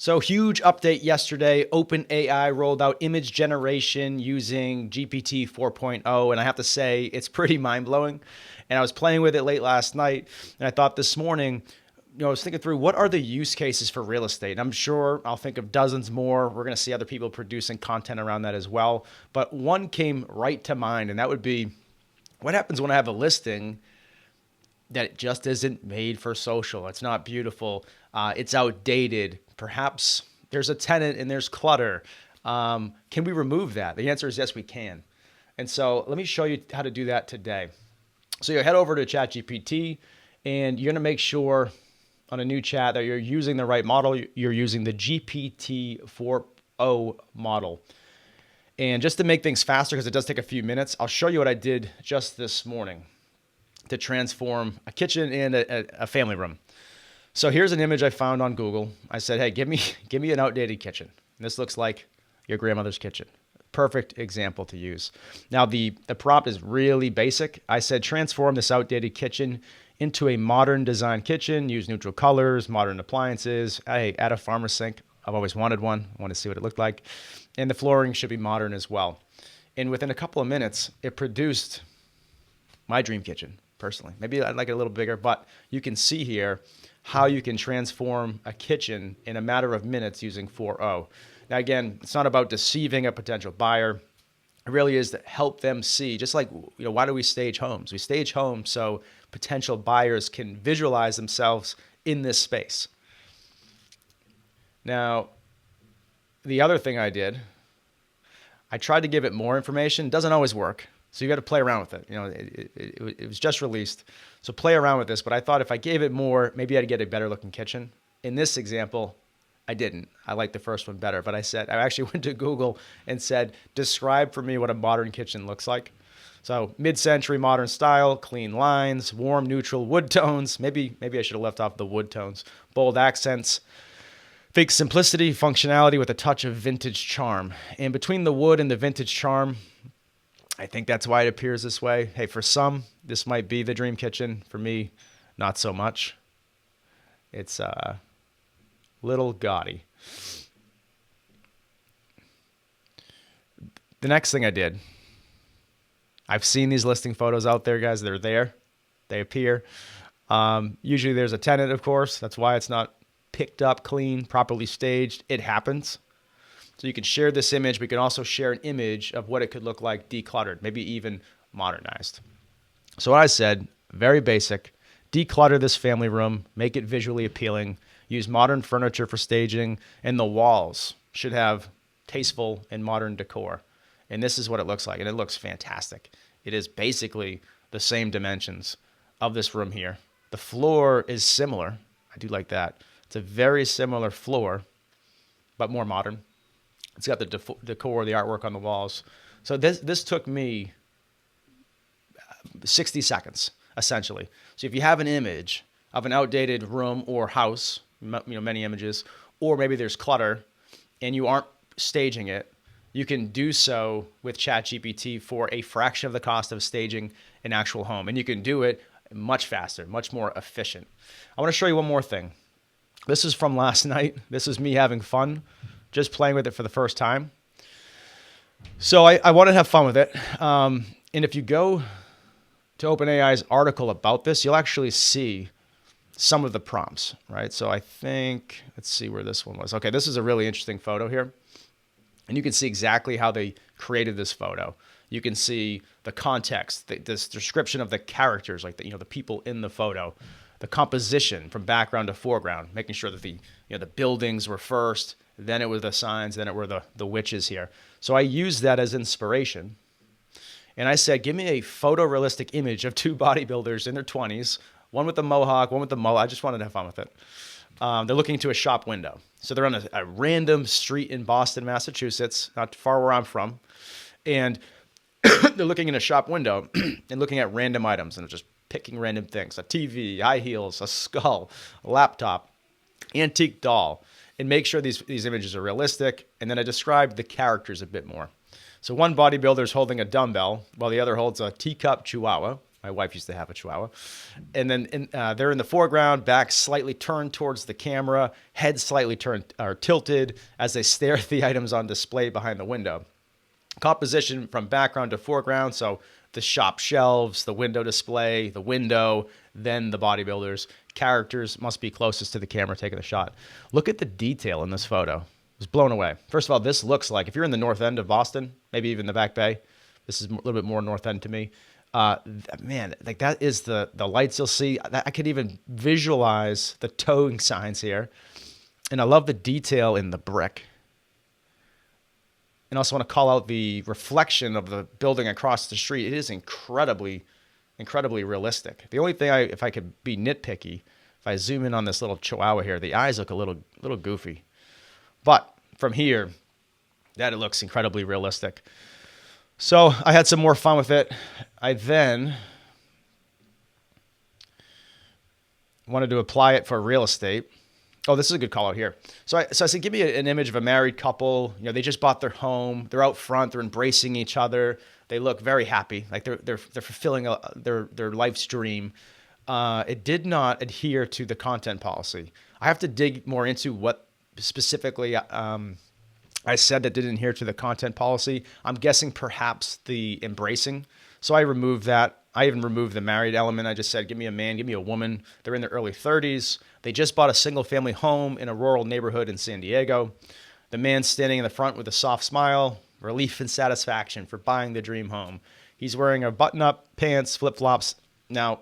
So huge update yesterday. OpenAI rolled out image generation using GPT 4.0, and I have to say it's pretty mind-blowing. And I was playing with it late last night, and I thought this morning, I was thinking through what are the use cases for real estate. And I'm sure I'll think of dozens more. We're going to see other people producing content around that as well. But one came right to mind, and that would be what happens when I have a listing that just isn't made for social. It's not beautiful. It's outdated. Perhaps there's a tenant and there's clutter. Can we remove that? The answer is yes, we can. And so let me show you how to do that today. So you head over to ChatGPT and you're going to make sure on a new chat that you're using the right model. You're using the GPT 4.0 model. And just to make things faster, because it does take a few minutes, I'll show you what I did just this morning to transform a kitchen and a family room. So here's an image I found on Google. I said, hey, give me an outdated kitchen. And this looks like your grandmother's kitchen. Perfect example to use. Now the prompt is really basic. I said, transform this outdated kitchen into a modern design kitchen. Use neutral colors, modern appliances. Hey, add a farmer sink. I've always wanted one. I want to see what it looked like. And the flooring should be modern as well. And within a couple of minutes, it produced my dream kitchen. Personally, maybe I'd like it a little bigger, but you can see here how you can transform a kitchen in a matter of minutes using 4.0. Now, again, it's not about deceiving a potential buyer. It really is to help them see, just like, why do we stage homes? We stage homes so potential buyers can visualize themselves in this space. Now, the other thing I did, I tried to give it more information. It doesn't always work. So you got to play around with it. It was just released. So play around with this. But I thought if I gave it more, maybe I'd get a better looking kitchen. In this example, I didn't. I liked the first one better. But I actually went to Google and said, describe for me what a modern kitchen looks like. So mid-century modern style, clean lines, warm, neutral wood tones. Maybe I should have left off the wood tones. Bold accents. Fake simplicity, functionality with a touch of vintage charm. And between the wood and the vintage charm, I think that's why it appears this way. Hey, for some, this might be the dream kitchen. For me, not so much. It's a little gaudy. The next thing I did, I've seen these listing photos out there, guys. They're there. They appear. Usually there's a tenant, of course. That's why it's not picked up clean, properly staged. It happens. So you can share this image. We can also share an image of what it could look like decluttered, maybe even modernized. So what I said, very basic, declutter this family room, make it visually appealing, use modern furniture for staging, and the walls should have tasteful and modern decor. And this is what it looks like, and it looks fantastic. It is basically the same dimensions of this room here. The floor is similar. I do like that. It's a very similar floor, but more modern. It's got the decor, the artwork on the walls. So this took me 60 seconds, essentially. So if you have an image of an outdated room or house, many images, or maybe there's clutter and you aren't staging it, you can do so with ChatGPT for a fraction of the cost of staging an actual home. And you can do it much faster, much more efficient. I want to show you one more thing. This is from last night. This is me having fun, just playing with it for the first time. So I want to have fun with it. And if you go to OpenAI's article about this, you'll actually see some of the prompts, right? So I think, let's see where this one was. Okay, this is a really interesting photo here. And you can see exactly how they created this photo. You can see the context, this description of the characters, like the people in the photo, the composition from background to foreground, making sure that the buildings were first, then it was the signs, then it were the witches here. So I used that as inspiration. And I said, give me a photorealistic image of two bodybuilders in their 20s, one with the mohawk, one with the mullet. I just wanted to have fun with it. They're looking into a shop window. So they're on a random street in Boston, Massachusetts, not far where I'm from. And they're looking in a shop window and looking at random items and just picking random things. A TV, high heels, a skull, a laptop, antique doll. And make sure these images are realistic. And then I described the characters a bit more. So one bodybuilder is holding a dumbbell while the other holds a teacup chihuahua. My wife used to have a Chihuahua. And then they're in the foreground, back slightly turned towards the camera, head slightly turned or tilted as they stare at the items on display behind the window. Composition from background to foreground. So the shop shelves, the window display, the window, then the bodybuilders. Characters must be closest to the camera taking the shot. Look at the detail in this photo. I was blown away. First of all, this looks like, if you're in the north end of Boston, maybe even the Back Bay, this is a little bit more north end to me. Man, like that is the lights you'll see. I could even visualize the towing signs here. And I love the detail in the brick. And I also want to call out the reflection of the building across the street. It is incredibly realistic. The only thing, if I could be nitpicky, if I zoom in on this little Chihuahua here, the eyes look a little goofy. But from here, that it looks incredibly realistic. So I had some more fun with it. I then wanted to apply it for real estate. Oh, this is a good call out here. So I said, give me an image of a married couple. You know, they just bought their home. They're out front. They're embracing each other. They look very happy, like they're fulfilling their life's dream. It did not adhere to the content policy. I have to dig more into what specifically I said that didn't adhere to the content policy. I'm guessing perhaps the embracing. So I removed that. I even removed the married element. I just said, give me a man, give me a woman. They're in their early 30s. They just bought a single family home in a rural neighborhood in San Diego. The man standing in the front with a soft smile, relief and satisfaction for buying the dream home. He's wearing a button-up, pants, flip-flops. Now,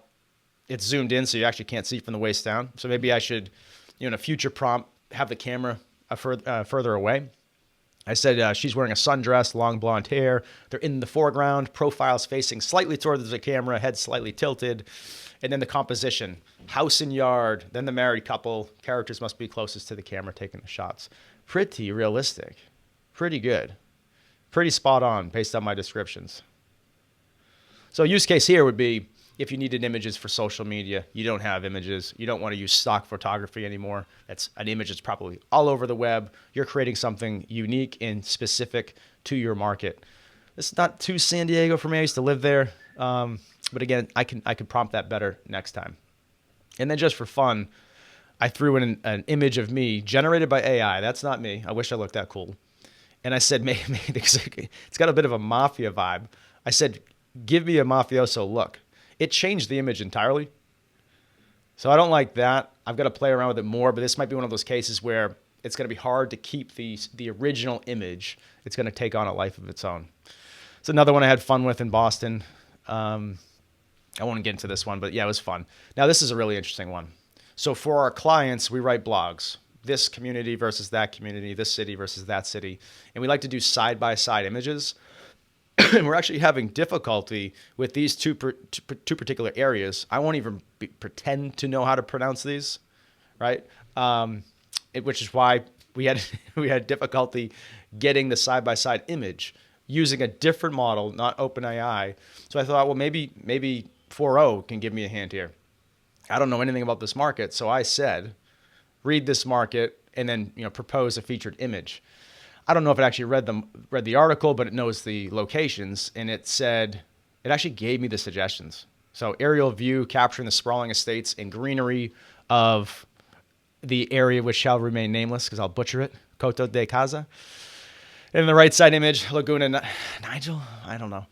it's zoomed in, so you actually can't see from the waist down. So maybe I should, in a future prompt, have the camera further away. I said she's wearing a sundress, long blonde hair. They're in the foreground, profiles facing slightly towards the camera, head slightly tilted. And then the composition, house and yard, then the married couple. Characters must be closest to the camera taking the shots. Pretty realistic. Pretty good. Pretty spot on based on my descriptions. So use case here would be if you needed images for social media, you don't have images, you don't want to use stock photography anymore. That's an image that's probably all over the web. You're creating something unique and specific to your market. It's not too San Diego for me. I used to live there. But again, I could prompt that better next time. And then just for fun, I threw in an image of me generated by AI. That's not me. I wish I looked that cool. And I said, maybe it's got a bit of a mafia vibe. I said, give me a mafioso look. It changed the image entirely. So I don't like that. I've got to play around with it more, but this might be one of those cases where it's going to be hard to keep the original image. It's going to take on a life of its own. It's another one I had fun with in Boston. I won't get into this one, but yeah, it was fun. Now, this is a really interesting one. So for our clients, we write blogs. This community versus that community, this city versus that city. And we like to do side-by-side images. And we're actually having difficulty with these two particular areas. I won't even pretend to know how to pronounce these, right? Which is why we had difficulty getting the side-by-side image using a different model, not OpenAI. So I thought, well, maybe 4.0 can give me a hand here. I don't know anything about this market, so I said, read this market and then propose a featured image. I don't know if it actually read the article, but it knows the locations, and it actually gave me the suggestions. So aerial view capturing the sprawling estates and greenery of the area which shall remain nameless because I'll butcher it, Coto de Casa. And the right side image, Laguna Nigel? I don't know.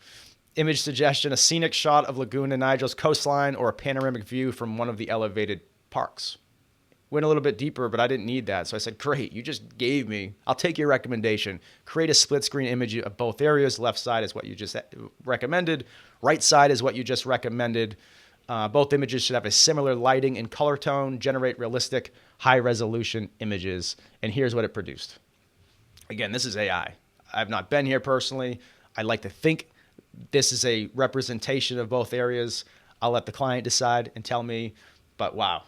Image suggestion, a scenic shot of Laguna Nigel's coastline or a panoramic view from one of the elevated parks. Went a little bit deeper, but I didn't need that. So I said, great, you just gave me. I'll take your recommendation. Create a split screen image of both areas. Left side is what you just recommended. Right side is what you just recommended. Both images should have a similar lighting and color tone. Generate realistic, high-resolution images. And here's what it produced. Again, this is AI. I've not been here personally. I like to think this is a representation of both areas. I'll let the client decide and tell me. But wow.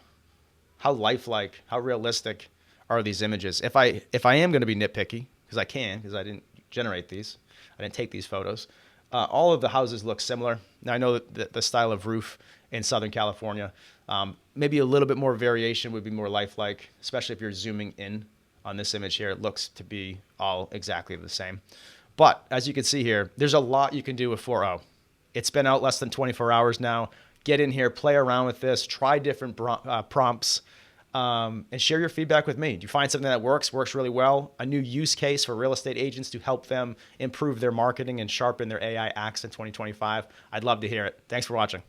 How lifelike, how realistic are these images? If I am going to be nitpicky, because I I didn't generate these, I didn't take these photos. All of the houses look similar. Now I know that the style of roof in Southern California, maybe a little bit more variation would be more lifelike, especially if you're zooming in on this image here. It looks to be all exactly the same. But as you can see here, there's a lot you can do with 4.0. It's been out less than 24 hours now. Get in here, play around with this, try different prompts, and share your feedback with me. Do you find something that works really well? A new use case for real estate agents to help them improve their marketing and sharpen their AI acts in 2025? I'd love to hear it. Thanks for watching.